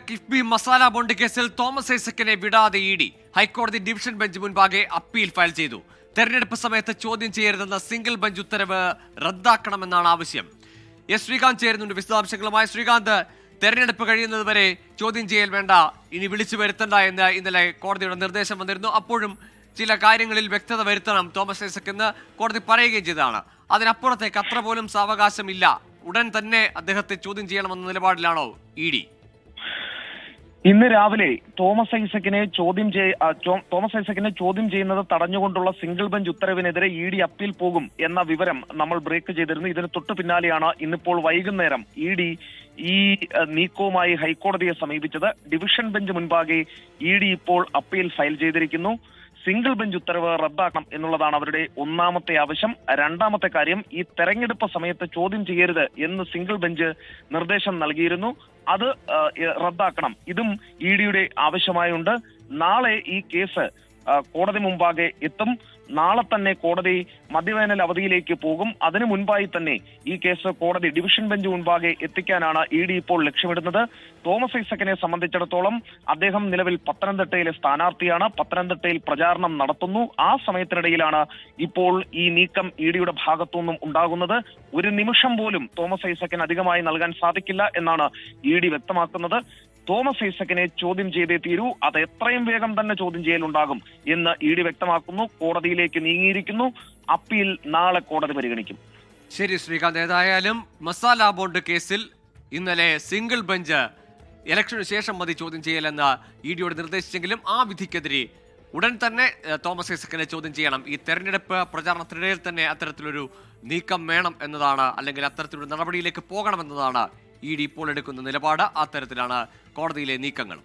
KIIFB masala bond കേസിൽ Thomas ഐസക്കിനെ വിടാതെ E D ഹൈക്കോടതി ഡിവിഷൻ ബെഞ്ച് മുൻപാകെ അപ്പീൽ ഫയൽ ചെയ്തു. തെരഞ്ഞെടുപ്പ് സമയത്ത് ചോദ്യം ചെയ്യരുതെന്ന സിംഗിൾ ബെഞ്ച് ഉത്തരവ് റദ്ദാക്കണമെന്നാണ് ആവശ്യം. എസ് ശ്രീകാന്ത് ചേരുന്നുണ്ട് വിശദാംശങ്ങളുമായി. ശ്രീകാന്ത്, തെരഞ്ഞെടുപ്പ് കഴിയുന്നതുവരെ ചോദ്യം ചെയ്യൽ വേണ്ട, ഇനി വിളിച്ചു വരുത്തണ്ട എന്ന് ഇന്നലെ കോടതിയുടെ നിർദ്ദേശം വന്നിരുന്നു. അപ്പോഴും ചില കാര്യങ്ങളിൽ വ്യക്തത വരുത്തണം തോമസ് ഐസക് എന്ന് കോടതി പറയുകയും ചെയ്തതാണ്. അതിനപ്പുറത്തേക്ക് അത്ര പോലും സാവകാശമില്ല, ഉടൻ തന്നെ അദ്ദേഹത്തെ ചോദ്യം ചെയ്യണമെന്ന നിലപാടിലാണോ ഇ ഡി? ഇന്ന് രാവിലെ തോമസ് ഐസക്കിനെ ചോദ്യം ചെയ്യുന്നത് തടഞ്ഞുകൊണ്ടുള്ള സിംഗിൾ ബെഞ്ച് ഉത്തരവിനെതിരെ ഇ ഡി അപ്പീൽ പോകും എന്ന വിവരം നമ്മൾ ബ്രേക്ക് ചെയ്തിരുന്നു. ഇതിന് തൊട്ടു പിന്നാലെയാണ് ഇന്നിപ്പോൾ വൈകുന്നേരം ഇ ഡി ഈ നീക്കവുമായി ഹൈക്കോടതിയെ സമീപിച്ചത്. ഡിവിഷൻ ബെഞ്ച് മുൻപാകെ ഇ ഡി ഇപ്പോൾ അപ്പീൽ ഫയൽ ചെയ്തിരിക്കുന്നു. സിംഗിൾ ബെഞ്ച് ഉത്തരവ് റദ്ദാക്കണം എന്നുള്ളതാണ് അവരുടെ ഒന്നാമത്തെ ആവശ്യം. രണ്ടാമത്തെ കാര്യം, ഈ തെരഞ്ഞെടുപ്പ് സമയത്ത് ചോദ്യം ചെയ്യരുത് എന്ന് സിംഗിൾ ബെഞ്ച് നിർദ്ദേശം നൽകിയിരുന്നു, അത് റദ്ദാക്കണം. ഇതും ഇ ഡിയുടെ ആവശ്യമായുണ്ട്. നാളെ ഈ കേസ് കോടതി മുമ്പാകെ എത്തും. നാളെ തന്നെ കോടതി മധ്യവേനൽ അവധിയിലേക്ക് പോകും. അതിനു മുൻപായി തന്നെ ഈ കേസ് കോടതി ഡിവിഷൻ ബെഞ്ച് മുൻപാകെ എത്തിക്കാനാണ് ഇ ഡി ഇപ്പോൾ ലക്ഷ്യമിടുന്നത്. തോമസ് ഐസക്കിനെ സംബന്ധിച്ചിടത്തോളം അദ്ദേഹം നിലവിൽ പത്തനംതിട്ടയിലെ സ്ഥാനാർത്ഥിയാണ്. പത്തനംതിട്ടയിൽ പ്രചാരണം നടത്തുന്നു. ആ സമയത്തിനിടയിലാണ് ഇപ്പോൾ ഈ നീക്കം ഇ ഡിയുടെ ഭാഗത്തുനിന്നും ഉണ്ടാകുന്നത്. ഒരു നിമിഷം പോലും തോമസ് ഐസക്കിന് അധികമായി നൽകാൻ സാധിക്കില്ല എന്നാണ് ഇ ഡി വ്യക്തമാക്കുന്നത്. തോമസ് ഐസക്കിനെ ചോദ്യം ചെയ്തേ തീരൂ, അത് എത്രയും വേഗം തന്നെ ചോദ്യം ചെയ്യലുണ്ടാകും എന്ന് ഇ ഡി വ്യക്തമാക്കുന്നു. കോടതിയിലേക്ക് നീങ്ങിയിരിക്കുന്നു. അപ്പീൽ നാളെ കോടതി പരിഗണിക്കും. ശരി ശ്രീകാന്ത്, ഏതായാലും മസാല ബോണ്ട് കേസിൽ ഇന്നലെ സിംഗിൾ ബെഞ്ച് ഇലക്ഷന് ശേഷം മതി ചോദ്യം ചെയ്യലെന്ന് ഇ ഡിയോട് നിർദ്ദേശിച്ചെങ്കിലും ആ വിധിക്കെതിരെ ഉടൻ തന്നെ തോമസ് ഐസക്കിനെ ചോദ്യം ചെയ്യണം. ഈ തെരഞ്ഞെടുപ്പ് പ്രചാരണത്തിനിടയിൽ തന്നെ അത്തരത്തിലൊരു നീക്കം വേണം എന്നതാണ്, അല്ലെങ്കിൽ അത്തരത്തിലൊരു നടപടിയിലേക്ക് പോകണമെന്നതാണ് ഇ ഡി ഇപ്പോൾ എടുക്കുന്ന നിലപാട്. അത്തരത്തിലാണ് കോടതിയിലെ നീക്കങ്ങൾ.